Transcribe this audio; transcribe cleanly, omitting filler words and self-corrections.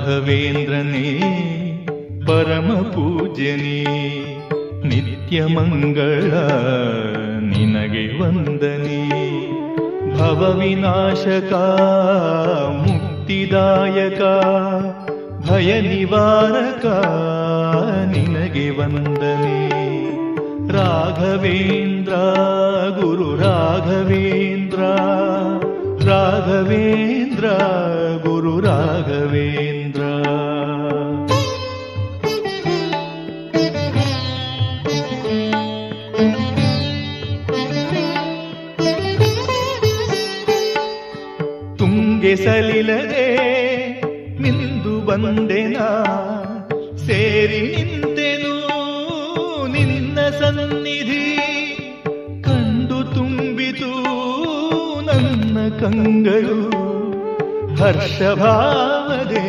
ರಾಘವೇಂದ್ರನೇ ಪರಮ ಪೂಜ್ಯನೇ, ನಿತ್ಯ ಮಂಗಳ ನಿನಗೆ ವಂದನೆ. ಭವ ವಿನಾಶಕ ಮುಕ್ತಿದಾಯಕ ಭಯ ನಿವಾರಕ ನಿನಗೆ ವಂದನೆ. ರಾಘವೇಂದ್ರ ಗುರು ರಾಘವೇಂದ್ರ, ರಾಘವೇಂದ್ರ ಗುರು ರಾಘವೇಂದ್ರ. ತುಂಗೆ ಸಲಿಲದೆ ಮಿಂದು ಬಂದೆನ, ಸೇರಿ ನಿಂತೆನು ನಿನ್ನ ಸನ್ನಿಧಿ. ಕಂಡು ತುಂಬಿತು ನನ್ನ ಕಂಗಳು ಹರ್ಷಭಾವದೆ.